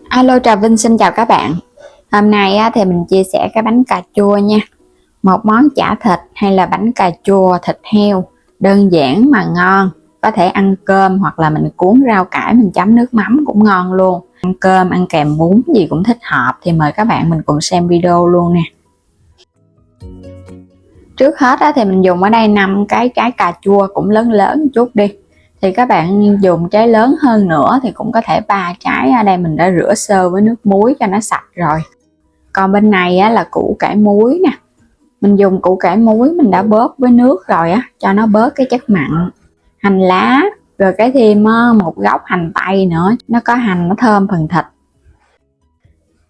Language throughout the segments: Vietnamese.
Alo, Trà Vinh xin chào các bạn. Hôm nay thì mình chia sẻ cái bánh cà chua nha. Một món chả thịt hay là bánh cà chua thịt heo, đơn giản mà ngon. Có thể ăn cơm hoặc là mình cuốn rau cải mình chấm nước mắm cũng ngon luôn. Ăn cơm, ăn kèm bún gì cũng thích hợp. Thì mời các bạn mình cùng xem video luôn nè. Trước hết thì mình dùng ở đây 5 cái trái cà chua cũng lớn lớn chút đi. Thì các bạn dùng trái lớn hơn nữa thì cũng có thể 3 trái. Ở đây mình đã rửa sơ với nước muối cho nó sạch rồi. Còn bên này là củ cải muối nè. Mình dùng củ cải muối mình đã bóp với nước rồi cho nó bớt cái chất mặn. Hành lá, rồi cái thêm một góc hành tây nữa, nó có hành nó thơm phần thịt.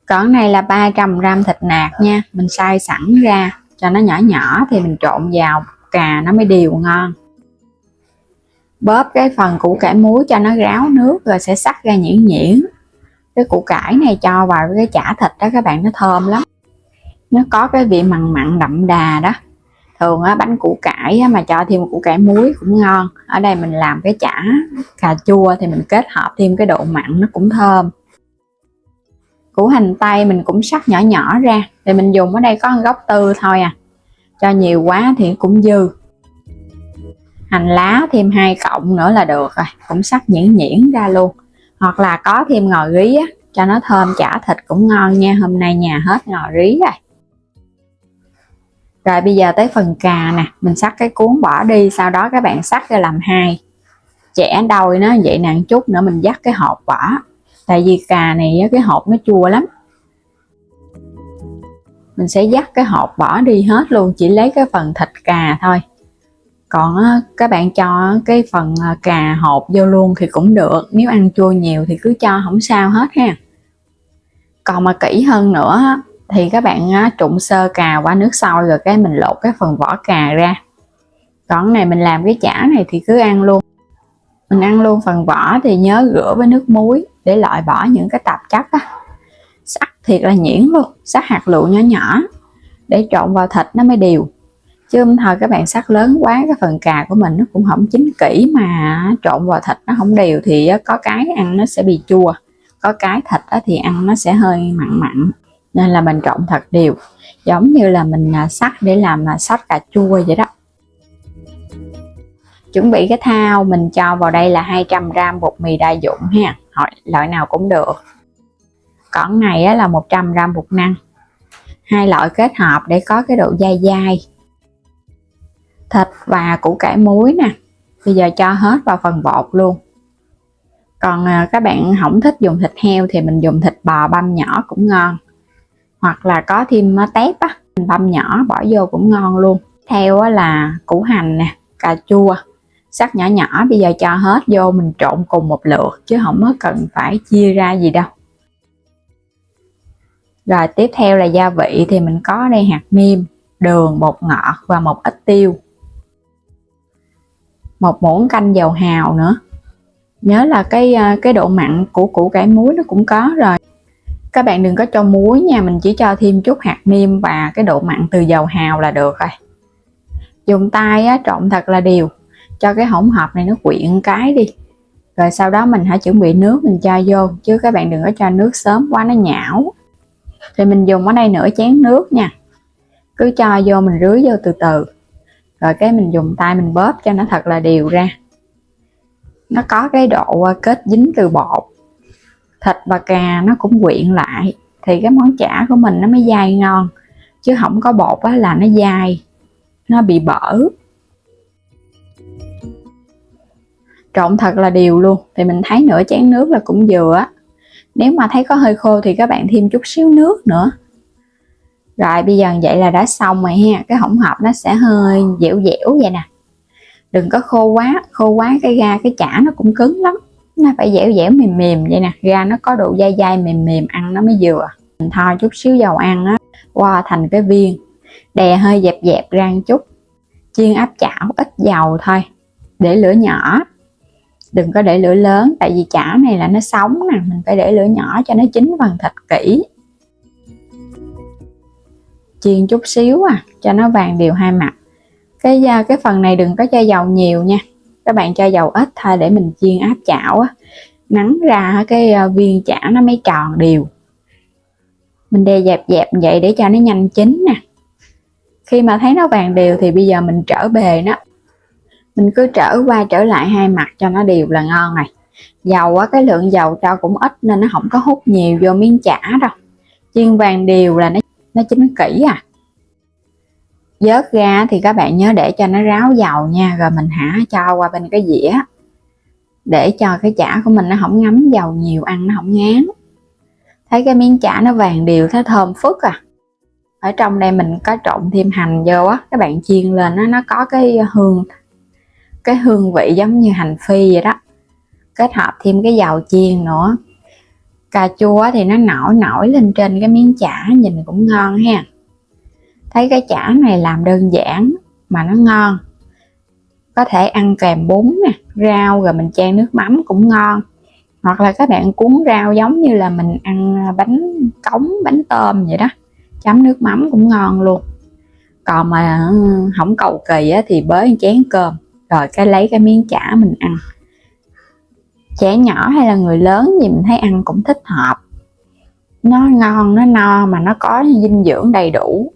Còn này là 300g thịt nạc nha, mình xay sẵn ra cho nó nhỏ nhỏ thì mình trộn vào cà nó mới đều ngon. Bóp cái phần củ cải muối cho nó ráo nước rồi sẽ xắt ra nhuyễn nhuyễn. Cái củ cải này cho vào cái chả thịt đó các bạn, nó thơm lắm, nó có cái vị mặn mặn đậm đà đó. Thường bánh củ cải mà cho thêm củ cải muối cũng ngon. Ở đây mình làm cái chả cà chua thì mình kết hợp thêm cái độ mặn nó cũng thơm. Củ hành tây mình cũng cắt nhỏ nhỏ ra, thì mình dùng ở đây có một gốc tư thôi cho nhiều quá thì cũng dư. Hành lá thêm 2 cọng nữa là được rồi, cũng cắt nhuyễn nhuyễn ra luôn. Hoặc là có thêm ngò rí cho nó thơm chả thịt cũng ngon nha. Hôm nay nhà hết ngò rí rồi. Rồi bây giờ tới phần cà nè, mình xắt cái cuốn bỏ đi, sau đó các bạn xắt ra làm 2. Chẻ đôi nó vậy nè, chút nữa mình dắt cái hộp bỏ. Tại vì cà này cái hộp nó chua lắm. Mình sẽ dắt cái hộp bỏ đi hết luôn, chỉ lấy cái phần thịt cà thôi. Còn các bạn cho cái phần cà hộp vô luôn thì cũng được, nếu ăn chua nhiều thì cứ cho không sao hết ha. Còn mà kỹ hơn nữa thì các bạn trụng sơ cà qua nước sôi rồi cái mình lột cái phần vỏ cà ra. Còn này mình làm cái chả này thì cứ ăn luôn. Mình ăn luôn phần vỏ thì nhớ rửa với nước muối để loại bỏ những cái tạp chất Sắc thiệt là nhuyễn luôn, sắc hạt lựu nhỏ nhỏ để trộn vào thịt nó mới đều. Chứ thôi các bạn sắc lớn quá cái phần cà của mình nó cũng không chín kỹ mà trộn vào thịt nó không đều thì có cái ăn nó sẽ bị chua, có cái thịt thì ăn nó sẽ hơi mặn mặn. Nên là mình trộn thật đều, giống như là mình sắc để làm sốt cà chua vậy đó. Chuẩn bị cái thao mình cho vào đây là 200g bột mì đa dụng ha, loại nào cũng được. Còn này là 100g bột năng. 2 loại kết hợp để có cái độ dai dai. Thịt và củ cải muối nè, bây giờ cho hết vào phần bột luôn. Còn các bạn không thích dùng thịt heo thì mình dùng thịt bò băm nhỏ cũng ngon. Hoặc là có thêm tép mình băm nhỏ bỏ vô cũng ngon luôn. Theo là củ hành nè, cà chua cắt nhỏ nhỏ, bây giờ cho hết vô mình trộn cùng một lượt chứ không có cần phải chia ra gì đâu. Rồi tiếp theo là gia vị thì mình có đây hạt nêm, đường, bột ngọt và một ít tiêu. 1 muỗng canh dầu hào nữa. Nhớ là cái độ mặn của củ cải muối nó cũng có rồi. Các bạn đừng có cho muối nha, mình chỉ cho thêm chút hạt nêm và cái độ mặn từ dầu hào là được rồi. Dùng tay trộn thật là đều, cho cái hỗn hợp này nó quyện cái đi. Rồi sau đó mình hãy chuẩn bị nước mình cho vô, chứ các bạn đừng có cho nước sớm quá nó nhão. Thì mình dùng ở đây nửa chén nước nha. Cứ cho vô mình rưới vô từ từ. Rồi cái mình dùng tay mình bóp cho nó thật là đều ra. Nó có cái độ kết dính từ bột. Thịt và cà nó cũng quyện lại thì cái món chả của mình nó mới dai ngon. Chứ không có bột là nó dai, nó bị bở. Trộn thật là đều luôn. Thì mình thấy nửa chén nước là cũng vừa. Nếu mà thấy có hơi khô thì các bạn thêm chút xíu nước nữa. Rồi bây giờ vậy là đã xong rồi ha. Cái hỗn hợp nó sẽ hơi dẻo dẻo vậy nè. Đừng có khô quá cái ga cái chả nó cũng cứng lắm. Nó phải dẻo dẻo mềm mềm vậy nè. Ga nó có độ dai dai mềm mềm ăn nó mới vừa. Mình thoa chút xíu dầu ăn qua thành cái viên. Đè hơi dẹp dẹp ra một chút. Chiên áp chảo ít dầu thôi. Để lửa nhỏ. Đừng có để lửa lớn, tại vì chả này là nó sống nè, mình phải để lửa nhỏ cho nó chín phần thịt kỹ. Chiên chút xíu cho nó vàng đều hai mặt. Cái phần này đừng có cho dầu nhiều nha. Các bạn cho dầu ít thôi để mình chiên áp chảo nắn ra cái viên chả nó mới tròn đều. Mình đè dẹp dẹp vậy để cho nó nhanh chín nè. Khi mà thấy nó vàng đều thì bây giờ mình trở bề nó. Mình cứ trở qua trở lại hai mặt cho nó đều là ngon này. Dầu á, cái lượng dầu cho cũng ít nên nó không có hút nhiều vô miếng chả đâu. Chiên vàng đều là nó chín kỹ à. Vớt ra thì các bạn nhớ để cho nó ráo dầu nha, rồi mình hả cho qua bên cái dĩa để cho cái chả của mình nó không ngấm dầu nhiều, ăn nó không ngán. Thấy cái miếng chả nó vàng đều, thấy thơm phức à. Ở trong đây mình có trộn thêm hành vô á, các bạn chiên lên nó có cái hương vị giống như hành phi vậy đó, kết hợp thêm cái dầu chiên nữa. Cà chua thì nó nổi lên trên cái miếng chả, nhìn cũng ngon ha. Thấy cái chả này làm đơn giản mà nó ngon, có thể ăn kèm bún nè, rau, rồi mình chan nước mắm cũng ngon. Hoặc là các bạn cuốn rau giống như là mình ăn bánh cống, bánh tôm vậy đó, chấm nước mắm cũng ngon luôn. Còn mà không cầu kỳ á, thì bới chén cơm rồi cái lấy cái miếng chả mình ăn. Trẻ nhỏ hay là người lớn gì mình thấy ăn cũng thích hợp, nó ngon, nó no mà nó có dinh dưỡng đầy đủ.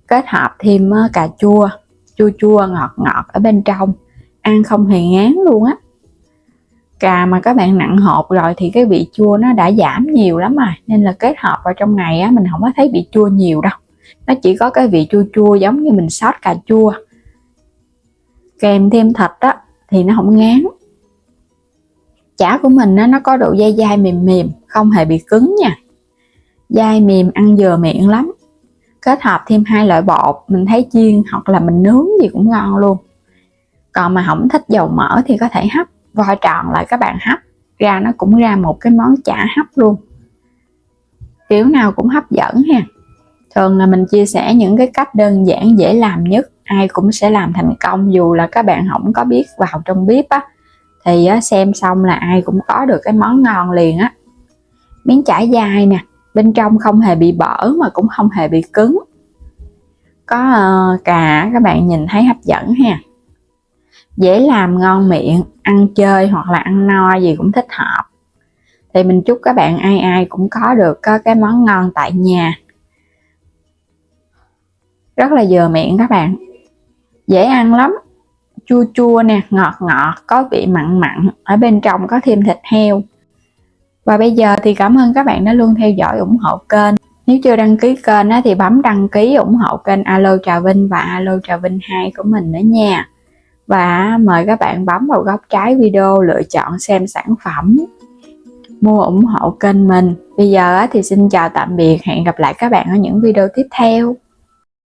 Kết hợp thêm cà chua, chua ngọt ngọt ở bên trong, ăn không hề ngán luôn á. Cà mà các bạn nặng hột rồi thì cái vị chua nó đã giảm nhiều lắm rồi, nên là kết hợp vào trong này á, mình không có thấy bị chua nhiều đâu. Nó chỉ có cái vị chua chua giống như mình sốt cà chua. Kèm thêm thịt á thì nó không ngán. Chả của mình á, nó có độ dai dai mềm mềm, không hề bị cứng nha. Dai mềm ăn vừa miệng lắm. Kết hợp thêm hai loại bột, mình thấy chiên hoặc là mình nướng gì cũng ngon luôn. Còn mà không thích dầu mỡ thì có thể hấp, vo tròn lại các bạn hấp ra, nó cũng ra một cái món chả hấp luôn. Kiểu nào cũng hấp dẫn ha. Thường là mình chia sẻ những cái cách đơn giản dễ làm nhất, ai cũng sẽ làm thành công, dù là các bạn không có biết vào trong bếp á, thì xem xong là ai cũng có được cái món ngon liền á. Miếng chả dai nè, bên trong không hề bị bở mà cũng không hề bị cứng. Có cà các bạn nhìn thấy hấp dẫn ha. Dễ làm, ngon miệng, ăn chơi hoặc là ăn no gì cũng thích hợp. Thì mình chúc các bạn ai cũng có được cái món ngon tại nhà. Rất là vừa miệng các bạn. Dễ ăn lắm. Chua chua nè, ngọt ngọt, có vị mặn mặn, ở bên trong có thêm thịt heo. Và bây giờ thì cảm ơn các bạn đã luôn theo dõi ủng hộ kênh. Nếu chưa đăng ký kênh thì bấm đăng ký ủng hộ kênh Alo Trà Vinh và Alo Trà Vinh 2 của mình nữa nha. Và mời các bạn bấm vào góc trái video lựa chọn xem sản phẩm, mua ủng hộ kênh mình. Bây giờ thì xin chào tạm biệt, hẹn gặp lại các bạn ở những video tiếp theo.